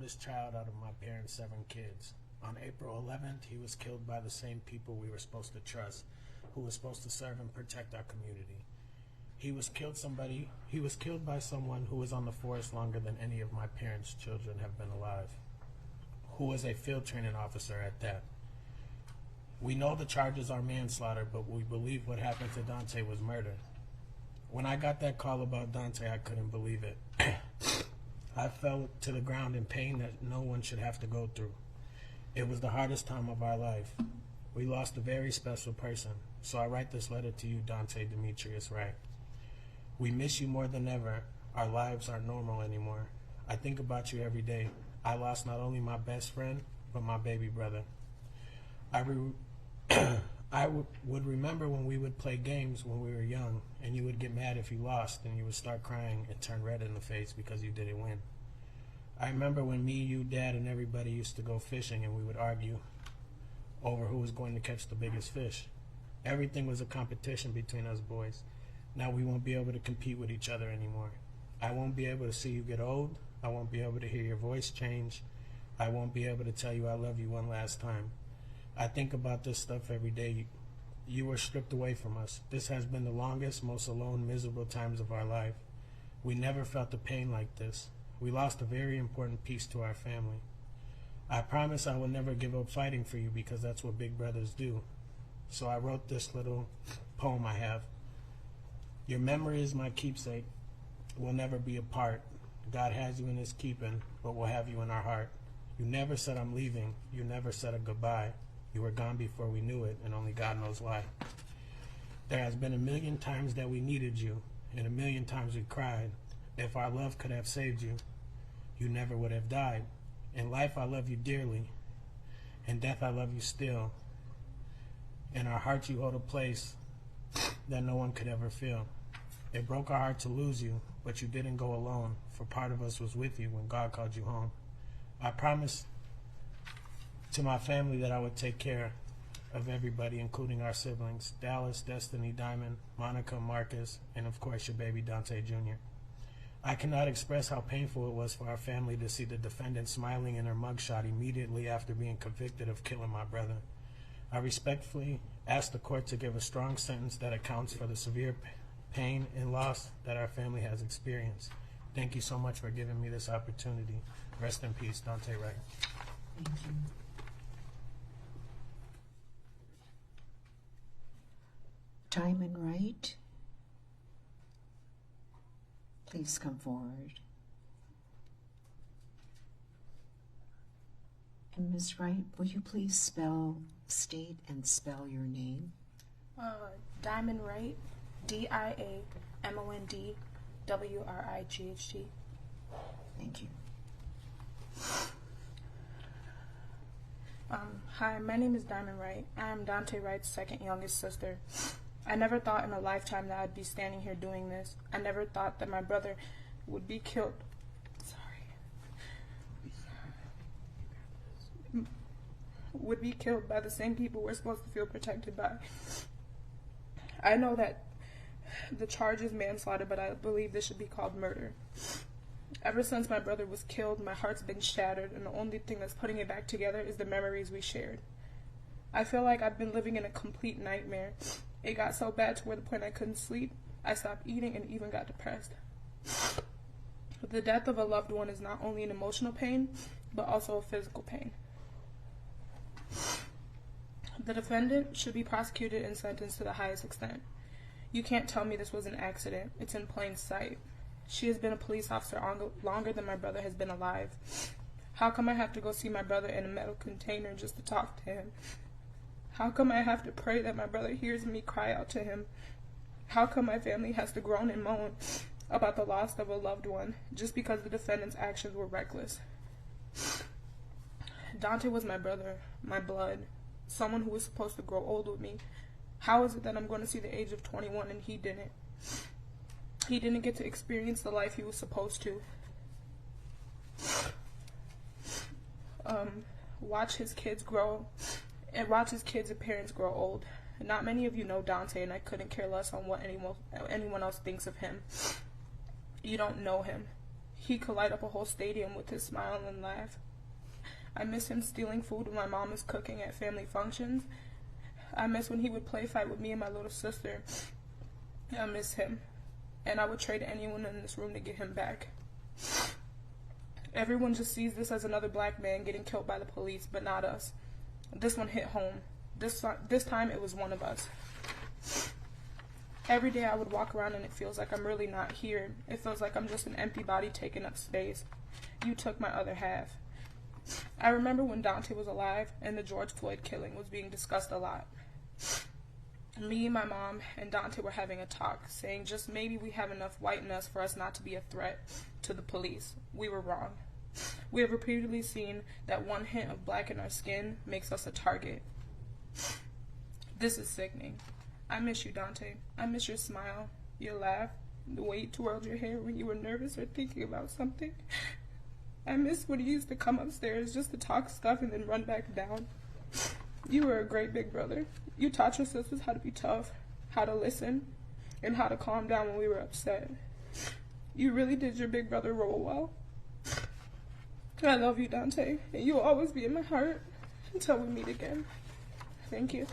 oldest child out of my parents' 7 kids. On April 11th, he was killed by the same people we were supposed to trust, who was supposed to serve and protect our community. He was killed by someone who was on the force longer than any of my parents' children have been alive, who was a field training officer at that. We know the charges are manslaughter, but we believe what happened to Daunte was murder. When I got that call about Daunte, I couldn't believe it. I fell to the ground in pain that no one should have to go through. It was the hardest time of our life. We lost a very special person, so I write this letter to you, Daunte Demetrius Wright. We miss you more than ever. Our lives aren't normal anymore. I think about you every day. I lost not only my best friend, but my baby brother. I would remember when we would play games when we were young, and you would get mad if you lost, and you would start crying and turn red in the face because you didn't win. I remember when me, you, Dad, and everybody used to go fishing, and we would argue over who was going to catch the biggest fish. Everything was a competition between us boys. Now we won't be able to compete with each other anymore. I won't be able to see you get old. I won't be able to hear your voice change. I won't be able to tell you I love you one last time. I think about this stuff every day. You were stripped away from us. This has been the longest, most alone, miserable times of our life. We never felt the pain like this. We lost a very important piece to our family. I promise I will never give up fighting for you because that's what big brothers do. So I wrote this little poem I have. Your memory is my keepsake. We'll never be apart. God has you in his keeping, but we'll have you in our heart. You never said I'm leaving. You never said a goodbye. You were gone before we knew it, and only God knows why. There has been a million times that we needed you, and a million times we cried. If our love could have saved you, you never would have died. In life, I love you dearly. In death, I love you still. In our hearts, you hold a place that no one could ever feel. It broke our heart to lose you, but you didn't go alone, for part of us was with you when God called you home. I promised to my family that I would take care of everybody, including our siblings, Dallas, Destiny, Diamond, Monica, Marcus, and of course your baby Daunte Jr. I cannot express how painful it was for our family to see the defendant smiling in her mugshot immediately after being convicted of killing my brother. I respectfully ask the court to give a strong sentence that accounts for the severe pain and loss that our family has experienced. Thank you so much for giving me this opportunity. Rest in peace, Daunte Wright. Thank you. Diamond Wright, please come forward. And Ms. Wright, will you please state and spell your name? Diamond Wright, DIAMONDWRIGHT. Thank you. Hi, my name is Diamond Wright. I am Daunte Wright's second youngest sister. I never thought in a lifetime that I'd be standing here doing this. I never thought that my brother would be killed. Would be killed by the same people we're supposed to feel protected by. I know that the charge is manslaughter, but I believe this should be called murder. Ever since my brother was killed, my heart's been shattered, and the only thing that's putting it back together is the memories we shared. I feel like I've been living in a complete nightmare. It got so bad to where the point I couldn't sleep. I stopped eating and even got depressed. The death of a loved one is not only an emotional pain, but also a physical pain. The defendant should be prosecuted and sentenced to the highest extent. You can't tell me this was an accident. It's in plain sight. She has been a police officer longer than my brother has been alive. How come I have to go see my brother in a metal container just to talk to him? How come I have to pray that my brother hears me cry out to him? How come my family has to groan and moan about the loss of a loved one just because the defendant's actions were reckless? Daunte was my brother, my blood, someone who was supposed to grow old with me. How is it that I'm going to see the age of 21 and he didn't? He didn't get to experience the life he was supposed to. Watch his kids grow, and watch his kids and parents grow old. Not many of you know Daunte, and I couldn't care less on what anyone else thinks of him. You don't know him. He could light up a whole stadium with his smile and laugh. I miss him stealing food when my mom was cooking at family functions. I miss when he would play fight with me and my little sister. I miss him, and I would trade anyone in this room to get him back. Everyone just sees this as another black man getting killed by the police, but not us. This one hit home. This time it was one of us. Every day I would walk around and it feels like I'm really not here. It feels like I'm just an empty body taking up space. You took my other half. I remember when Daunte was alive and the George Floyd killing was being discussed a lot. Me, my mom, and Daunte were having a talk, saying just maybe we have enough white in us for us not to be a threat to the police. We were wrong. We have repeatedly seen that one hint of black in our skin makes us a target. This is sickening. I miss you, Daunte. I miss your smile, your laugh, the way you twirled your hair when you were nervous or thinking about something. I miss when you used to come upstairs just to talk stuff and then run back down. You were a great big brother. You taught your sisters how to be tough, how to listen, and how to calm down when we were upset. You really did your big brother role well. I love you, Daunte, and you will always be in my heart until we meet again. Thank you.